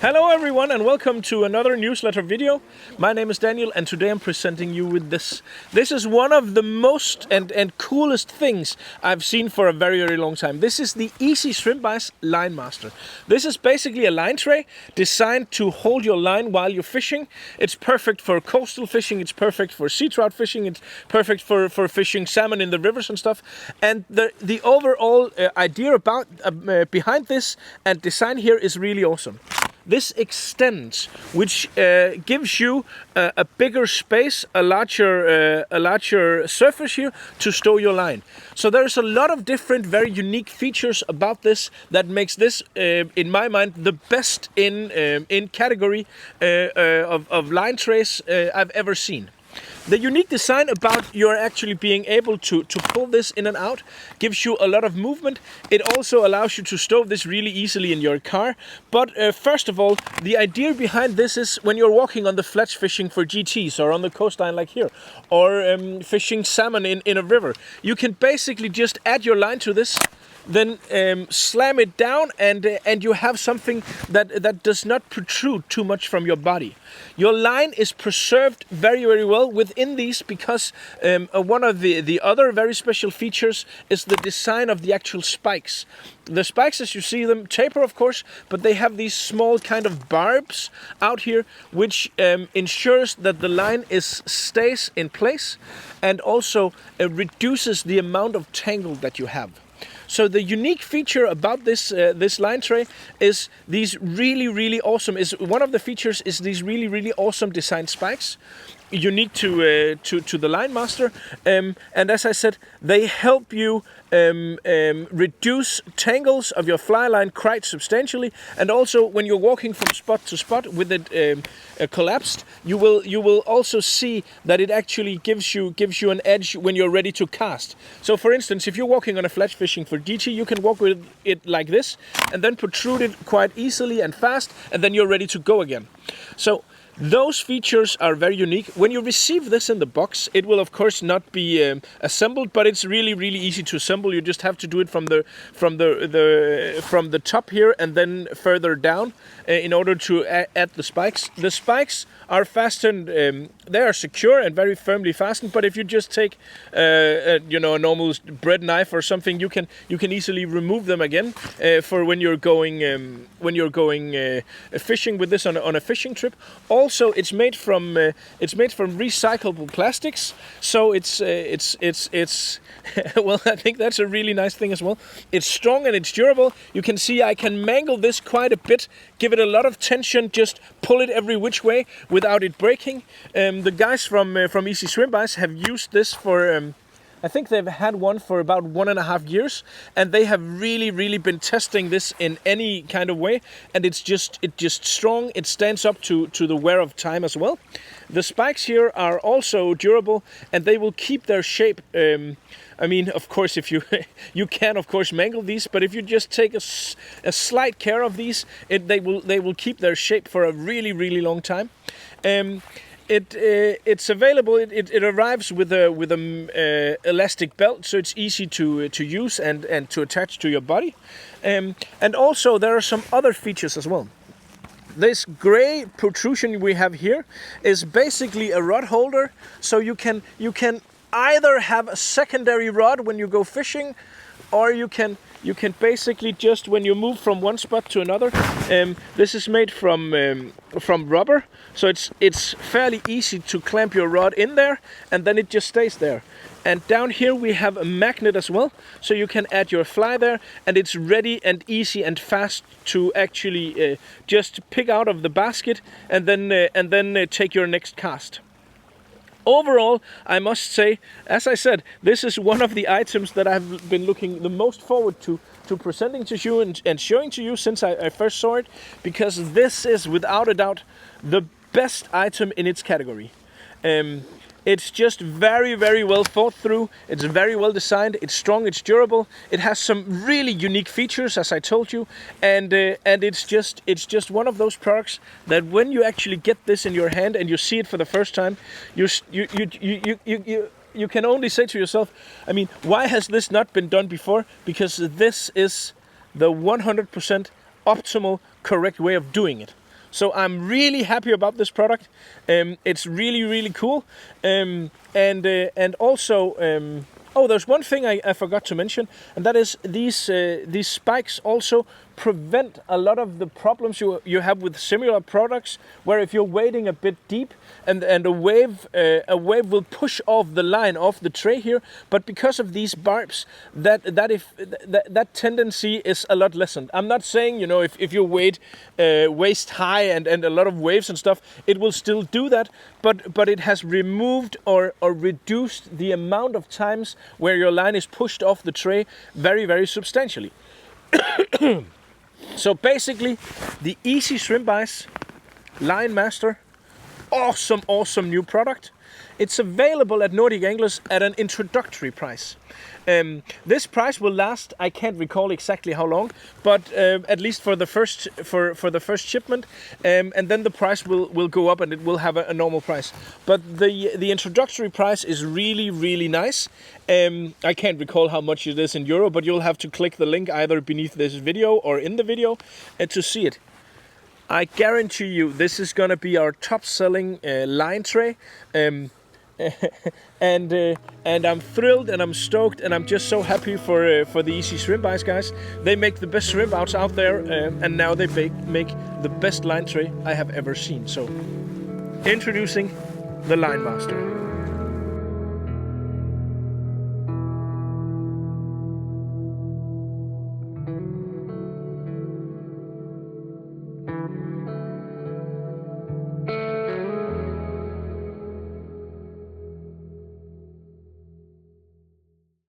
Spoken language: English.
Hello everyone and welcome to another newsletter video. My name is Daniel and today I'm presenting you with this. This is one of the most and coolest things I've seen for a very long time. This is the Easy Shrimp Vise Line Master. This is basically a line tray designed to hold your line while you're fishing. It's perfect for coastal fishing, it's perfect for sea trout fishing, it's perfect for fishing salmon in the rivers and stuff. And the overall idea about behind this and design here is really awesome. This extends, which gives you a bigger space, a larger surface here to store your line. So there's a lot of different, very unique features about this that makes this, in my mind, the best in category of line trays I've ever seen. The unique design about you're actually being able to pull this in and out gives you a lot of movement. It also allows you to stow this really easily in your car. But first of all, the idea behind this is when you're walking on the fletch fishing for GTs or on the coastline like here, or fishing salmon in a river, you can basically just add your line to this, then slam it down and you have something that does not protrude too much from your body. Your line is preserved very well within these because one of the other very special features is the design of the actual spikes. The spikes, as you see them, taper of course, but they have these small kind of barbs out here which ensures that the line stays in place and also reduces the amount of tangle that you have. So the unique feature about this line tray is these really awesome. One of the features is these really awesome design spikes, unique to the Line Master, and as I said, they help you reduce tangles of your fly line quite substantially. And also, when you're walking from spot to spot with it collapsed, you will also see that it actually gives you an edge when you're ready to cast. So, for instance, if you're walking on a fletch fishing for DT, you can walk with it like this, and then protrude it quite easily and fast, and then you're ready to go again. So those features are very unique. When you receive this in the box, it will of course not be assembled, but it's really easy to assemble. You just have to do it from the top here and then further down in order to add the spikes. The spikes are fastened. They are secure and very firmly fastened. But if you just take a normal bread knife or something, you can easily remove them again for when you're going fishing with this on a fishing trip. Also, it's made from recyclable plastics, so it's well, I think that's a really nice thing as well. It's strong and it's durable. You can see I can mangle this quite a bit, give it a lot of tension, just pull it every which way without it breaking. The guys from Easy Shrimp Vise have used this for I think they've had one for about 1.5 years, and they have really been testing this in any kind of way, and it's just strong. It stands up to the wear of time as well. The spikes here are also durable, and they will keep their shape. I mean, of course, if you can of course mangle these, but if you just take a slight care of these, they will keep their shape for a really long time. It's available. It arrives with a elastic belt, so it's easy to use and to attach to your body. And also there are some other features as well. This gray protrusion we have here is basically a rod holder, so you can either have a secondary rod when you go fishing, or you can basically just, when you move from one spot to another, this is made from rubber, so it's fairly easy to clamp your rod in there, and then it just stays there. And down here we have a magnet as well, so you can add your fly there, and it's ready and easy and fast to actually just pick out of the basket and then take your next cast. Overall, I must say, as I said, this is one of the items that I've been looking the most forward to presenting to you and showing to you since I first saw it, because this is without a doubt the best item in its category. It's just very well thought through. It's very well designed. It's strong. It's durable. It has some really unique features, as I told you, and it's just one of those products that when you actually get this in your hand and you see it for the first time, you can only say to yourself, I mean, why has this not been done before? Because this is the 100% optimal, correct way of doing it. So I'm really happy about this product. It's really cool. And also, oh, there's one thing I forgot to mention, and that is these spikes also prevent a lot of the problems you have with similar products, where if you're wading a bit deep and a wave will push off the line off the tray here, but because of these barbs, that tendency is a lot lessened. I'm not saying, you know, if you wade waist high and a lot of waves and stuff, it will still do that, but it has removed or reduced the amount of times where your line is pushed off the tray very substantially. So basically, the Easy Shrimp Vise Line Master, awesome new product. It's available at Nordic Anglers at an introductory price. This price will last, I can't recall exactly how long, but at least for the first shipment, and then the price will go up and it will have a normal price. But the introductory price is really nice. I can't recall how much it is in euro, but you'll have to click the link either beneath this video or in the video to see it. I guarantee you this is gonna be our top-selling line tray. And I'm thrilled and I'm stoked and I'm just so happy for the Easy Shrimp Vise guys. They make the best shrimp outs out there, and now they make the best line tray I have ever seen. So, introducing the Line Master.